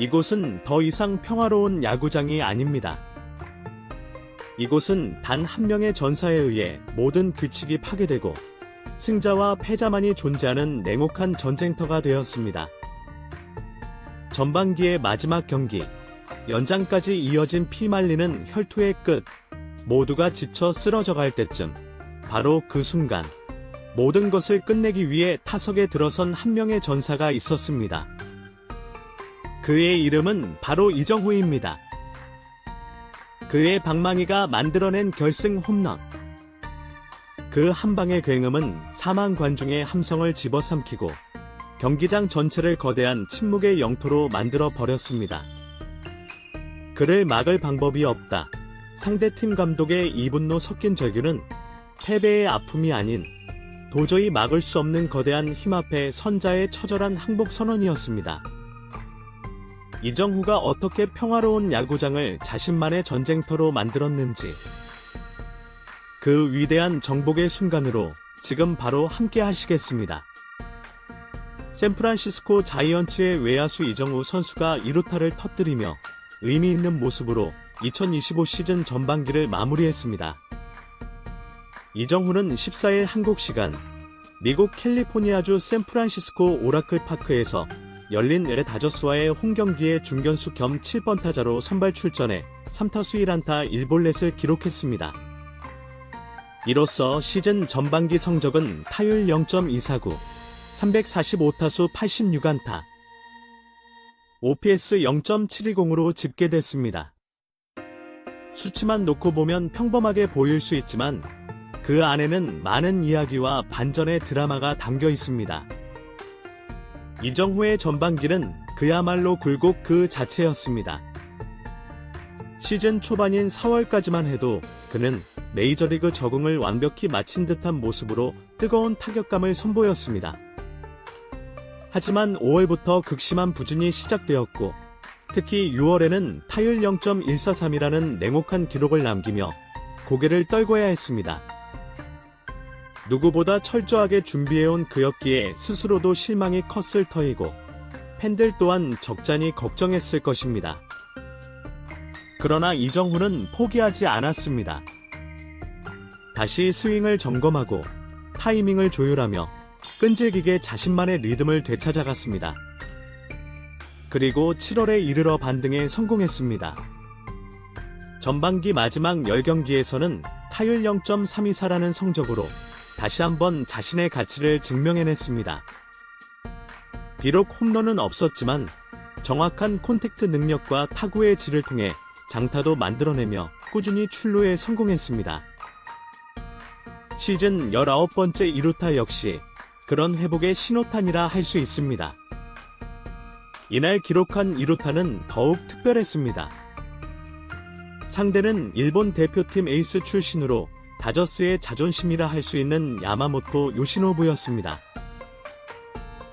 이곳은 더 이상 평화로운 야구장이 아닙니다. 이곳은 단 한 명의 전사에 의해 모든 규칙이 파괴되고 승자와 패자만이 존재하는 냉혹한 전쟁터가 되었습니다. 전반기의 마지막 경기, 연장까지 이어진 피말리는 혈투의 끝, 모두가 지쳐 쓰러져갈 때쯤, 바로 그 순간, 모든 것을 끝내기 위해 타석에 들어선 한 명의 전사가 있었습니다. 그의 이름은 바로 이정후입니다. 그의 방망이가 만들어낸 결승 홈런. 그 한 방의 굉음은 사만 관중의 함성을 집어삼키고 경기장 전체를 거대한 침묵의 영토로 만들어 버렸습니다. 그를 막을 방법이 없다. 상대팀 감독의 이 분노 섞인 절규는 패배의 아픔이 아닌 도저히 막을 수 없는 거대한 힘 앞에 선자의 처절한 항복 선언이었습니다. 이정후가 어떻게 평화로운 야구장을 자신만의 전쟁터로 만들었는지, 그 위대한 정복의 순간으로 지금 바로 함께 하시겠습니다. 샌프란시스코 자이언츠의 외야수 이정후 선수가 2루타를 터뜨리며 의미 있는 모습으로 2025 시즌 전반기를 마무리했습니다. 이정후는 14일 한국 시간 미국 캘리포니아주 샌프란시스코 오라클 파크에서 열린 LA 다저스와의 홈경기에 중견수 겸 7번 타자로 선발 출전해 3타수 1안타 1볼넷을 기록했습니다. 이로써 시즌 전반기 성적은 타율 0.249, 345타수 86안타, OPS 0.720으로 집계됐습니다. 수치만 놓고 보면 평범하게 보일 수 있지만 그 안에는 많은 이야기와 반전의 드라마가 담겨 있습니다. 이정후의 전반기는 그야말로 굴곡 그 자체였습니다. 시즌 초반인 4월까지만 해도 그는 메이저리그 적응을 완벽히 마친 듯한 모습으로 뜨거운 타격감을 선보였습니다. 하지만 5월부터 극심한 부진이 시작되었고 특히 6월에는 타율 0.143이라는 냉혹한 기록을 남기며 고개를 떨궈야 했습니다. 누구보다 철저하게 준비해온 그였기에 스스로도 실망이 컸을 터이고 팬들 또한 적잖이 걱정했을 것입니다. 그러나 이정후는 포기하지 않았습니다. 다시 스윙을 점검하고 타이밍을 조율하며 끈질기게 자신만의 리듬을 되찾아갔습니다. 그리고 7월에 이르러 반등에 성공했습니다. 전반기 마지막 10경기에서는 타율 0.324라는 성적으로 다시 한번 자신의 가치를 증명해냈습니다. 비록 홈런은 없었지만 정확한 콘택트 능력과 타구의 질을 통해 장타도 만들어내며 꾸준히 출루에 성공했습니다. 시즌 19번째 2루타 역시 그런 회복의 신호탄이라 할 수 있습니다. 이날 기록한 2루타는 더욱 특별했습니다. 상대는 일본 대표팀 에이스 출신으로 다저스의 자존심이라 할 수 있는 야마모토 요시노부였습니다.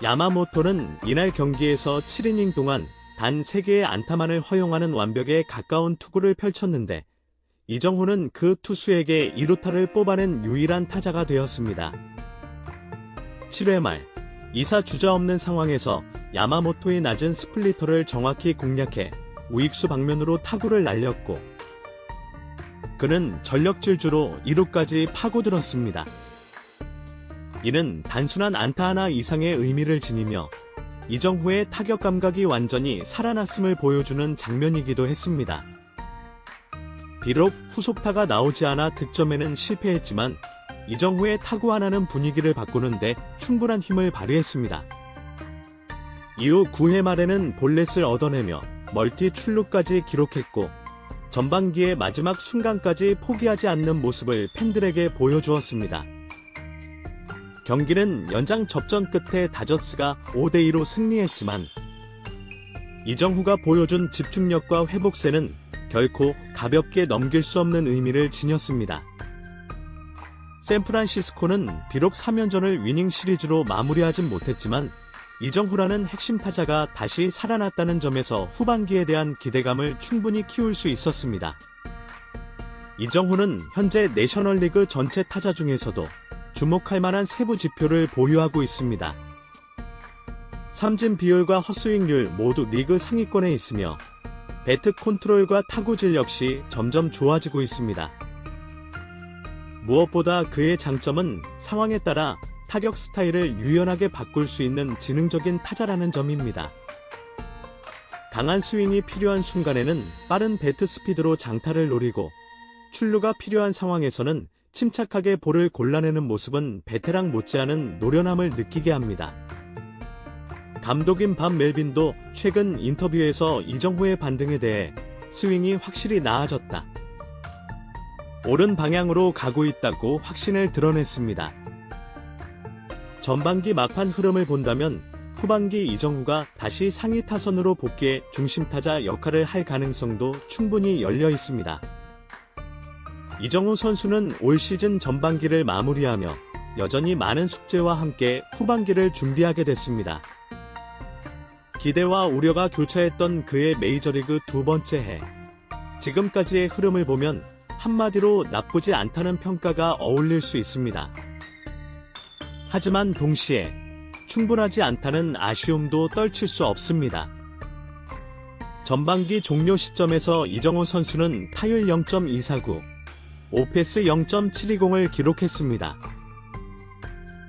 야마모토는 이날 경기에서 7이닝 동안 단 3개의 안타만을 허용하는 완벽에 가까운 투구를 펼쳤는데 이정후는 그 투수에게 2루타를 뽑아낸 유일한 타자가 되었습니다. 7회 말 2사 주자 없는 상황에서 야마모토의 낮은 스플리터를 정확히 공략해 우익수 방면으로 타구를 날렸고 그는 전력 질주로 2루까지 파고들었습니다. 이는 단순한 안타 하나 이상의 의미를 지니며 이정후의 타격 감각이 완전히 살아났음을 보여주는 장면이기도 했습니다. 비록 후속타가 나오지 않아 득점에는 실패했지만 이정후의 타구 하나는 분위기를 바꾸는데 충분한 힘을 발휘했습니다. 이후 9회 말에는 볼넷을 얻어내며 멀티 출루까지 기록했고 전반기의 마지막 순간까지 포기하지 않는 모습을 팬들에게 보여주었습니다. 경기는 연장 접전 끝에 다저스가 5대2로 승리했지만 이정후가 보여준 집중력과 회복세는 결코 가볍게 넘길 수 없는 의미를 지녔습니다. 샌프란시스코는 비록 3연전을 위닝 시리즈로 마무리하진 못했지만 이정후라는 핵심 타자가 다시 살아났다는 점에서 후반기에 대한 기대감을 충분히 키울 수 있었습니다. 이정후는 현재 내셔널리그 전체 타자 중에서도 주목할 만한 세부 지표를 보유하고 있습니다. 삼진 비율과 헛스윙률 모두 리그 상위권에 있으며 배트 컨트롤과 타구질 역시 점점 좋아지고 있습니다. 무엇보다 그의 장점은 상황에 따라 타격 스타일을 유연하게 바꿀 수 있는 지능적인 타자라는 점입니다. 강한 스윙이 필요한 순간에는 빠른 배트 스피드로 장타를 노리고 출루가 필요한 상황에서는 침착하게 볼을 골라내는 모습은 베테랑 못지않은 노련함을 느끼게 합니다. 감독인 밥 멜빈도 최근 인터뷰에서 이정후의 반등에 대해 스윙이 확실히 나아졌다, 옳은 방향으로 가고 있다고 확신을 드러냈습니다. 전반기 막판 흐름을 본다면 후반기 이정후가 다시 상위 타선으로 복귀해 중심타자 역할을 할 가능성도 충분히 열려 있습니다. 이정후 선수는 올 시즌 전반기를 마무리하며 여전히 많은 숙제와 함께 후반기를 준비하게 됐습니다. 기대와 우려가 교차했던 그의 메이저리그 두 번째 해. 지금까지의 흐름을 보면 한마디로 나쁘지 않다는 평가가 어울릴 수 있습니다. 하지만 동시에 충분하지 않다는 아쉬움도 떨칠 수 없습니다. 전반기 종료 시점에서 이정후 선수는 타율 0.249, 오패스 0.720을 기록했습니다.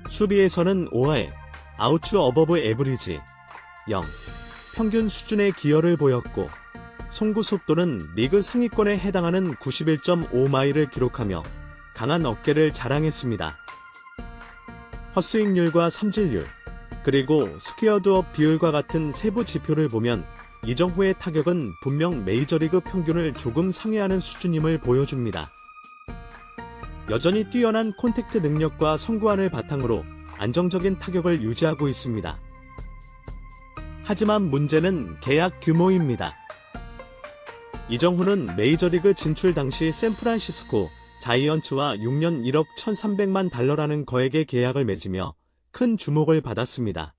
수비에서는 5회, 아웃주 어버브 에브리지 0, 평균 수준의 기여를 보였고 송구 속도는 리그 상위권에 해당하는 91.5마일을 기록하며 강한 어깨를 자랑했습니다. 헛스윙률과 삼진율, 그리고 스퀘어드업 비율과 같은 세부 지표를 보면 이정후의 타격은 분명 메이저리그 평균을 조금 상회하는 수준임을 보여줍니다. 여전히 뛰어난 콘택트 능력과 성구안을 바탕으로 안정적인 타격을 유지하고 있습니다. 하지만 문제는 계약 규모입니다. 이정후는 메이저리그 진출 당시 샌프란시스코 자이언츠와 6년 1억 1,300만 달러라는 거액의 계약을 맺으며 큰 주목을 받았습니다.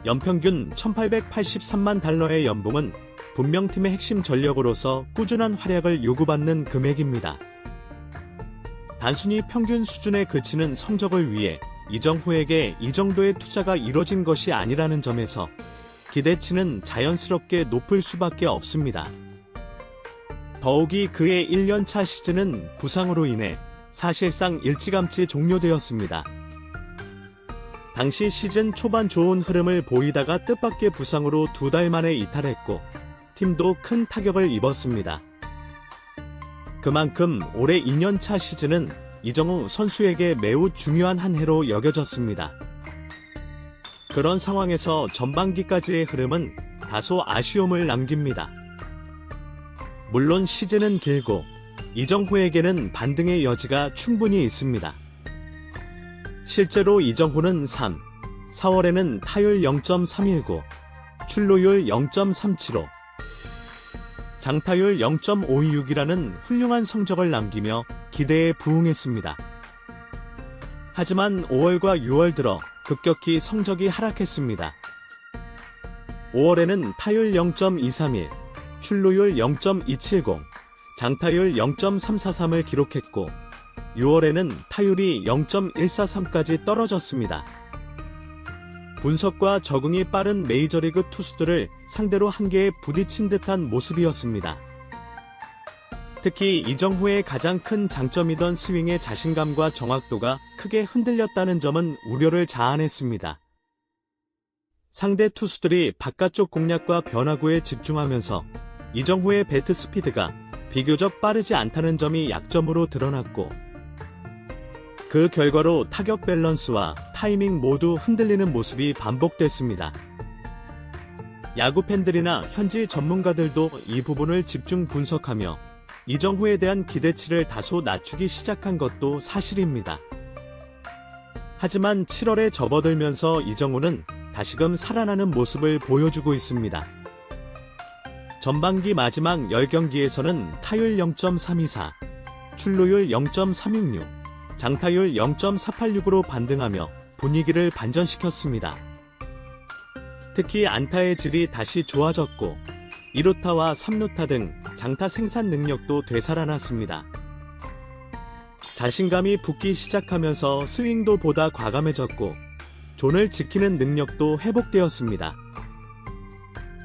연평균 1,883만 달러의 연봉은 분명 팀의 핵심 전력으로서 꾸준한 활약을 요구받는 금액입니다. 단순히 평균 수준에 그치는 성적을 위해 이정후에게 이 정도의 투자가 이뤄진 것이 아니라는 점에서 기대치는 자연스럽게 높을 수밖에 없습니다. 더욱이 그의 1년차 시즌은 부상으로 인해 사실상 일찌감치 종료되었습니다. 당시 시즌 초반 좋은 흐름을 보이다가 뜻밖의 부상으로 2달 만에 이탈했고 팀도 큰 타격을 입었습니다. 그만큼 올해 2년차 시즌은 이정후 선수에게 매우 중요한 한 해로 여겨졌습니다. 그런 상황에서 전반기까지의 흐름은 다소 아쉬움을 남깁니다. 물론 시즌은 길고 이정후에게는 반등의 여지가 충분히 있습니다. 실제로 이정후는 3, 4월에는 타율 0.319, 출루율 0.375, 장타율 0.526이라는 훌륭한 성적을 남기며 기대에 부응했습니다. 하지만 5월과 6월 들어 급격히 성적이 하락했습니다. 5월에는 타율 0.231, 출루율 0.270, 장타율 0.343을 기록했고 6월에는 타율이 0.143까지 떨어졌습니다. 분석과 적응이 빠른 메이저리그 투수들을 상대로 한계에 부딪힌 듯한 모습이었습니다. 특히 이정후의 가장 큰 장점이던 스윙의 자신감과 정확도가 크게 흔들렸다는 점은 우려를 자아냈습니다. 상대 투수들이 바깥쪽 공략과 변화구에 집중하면서 이정후의 배트 스피드가 비교적 빠르지 않다는 점이 약점으로 드러났고 그 결과로 타격 밸런스와 타이밍 모두 흔들리는 모습이 반복됐습니다. 야구 팬들이나 현지 전문가들도 이 부분을 집중 분석하며 이정후에 대한 기대치를 다소 낮추기 시작한 것도 사실입니다. 하지만 7월에 접어들면서 이정후는 다시금 살아나는 모습을 보여주고 있습니다. 전반기 마지막 10경기에서는 타율 0.324, 출루율 0.366, 장타율 0.486으로 반등하며 분위기를 반전시켰습니다. 특히 안타의 질이 다시 좋아졌고 2루타와 3루타 등 장타 생산 능력도 되살아났습니다. 자신감이 붙기 시작하면서 스윙도 보다 과감해졌고 존을 지키는 능력도 회복되었습니다.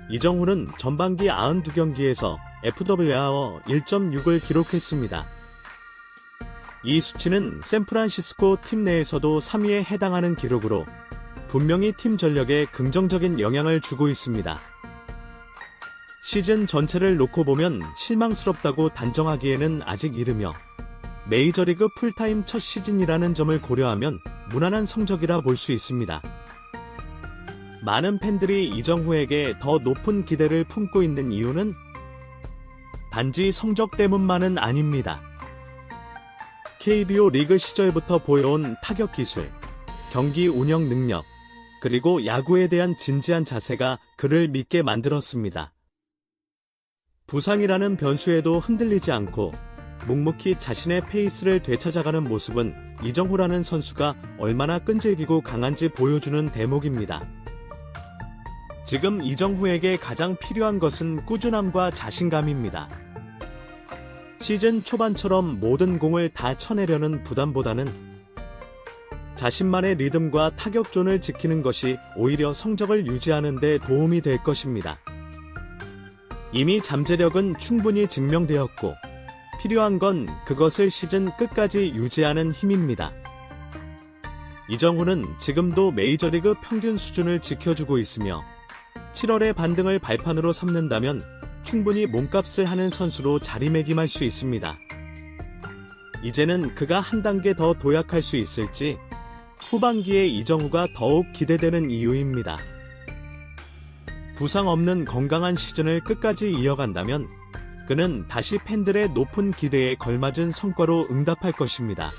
이정후는 전반기 92경기에서 FWR 1.6을 기록했습니다. 이 수치는 샌프란시스코 팀 내에서도 3위에 해당하는 기록으로 분명히 팀 전력에 긍정적인 영향을 주고 있습니다. 시즌 전체를 놓고 보면 실망스럽다고 단정하기에는 아직 이르며 메이저리그 풀타임 첫 시즌이라는 점을 고려하면 무난한 성적이라 볼 수 있습니다. 많은 팬들이 이정후에게 더 높은 기대를 품고 있는 이유는 단지 성적 때문만은 아닙니다. KBO 리그 시절부터 보여온 타격 기술, 경기 운영 능력, 그리고 야구에 대한 진지한 자세가 그를 믿게 만들었습니다. 부상이라는 변수에도 흔들리지 않고 묵묵히 자신의 페이스를 되찾아가는 모습은 이정후라는 선수가 얼마나 끈질기고 강한지 보여주는 대목입니다. 지금 이정후에게 가장 필요한 것은 꾸준함과 자신감입니다. 시즌 초반처럼 모든 공을 다 쳐내려는 부담보다는 자신만의 리듬과 타격존을 지키는 것이 오히려 성적을 유지하는 데 도움이 될 것입니다. 이미 잠재력은 충분히 증명되었고 필요한 건 그것을 시즌 끝까지 유지하는 힘입니다. 이정후는 지금도 메이저리그 평균 수준을 지켜주고 있으며 7월의 반등을 발판으로 삼는다면 충분히 몸값을 하는 선수로 자리매김할 수 있습니다. 이제는 그가 한 단계 더 도약할 수 있을지 후반기에 이정후가 더욱 기대되는 이유입니다. 부상 없는 건강한 시즌을 끝까지 이어간다면 그는 다시 팬들의 높은 기대에 걸맞은 성과로 응답할 것입니다.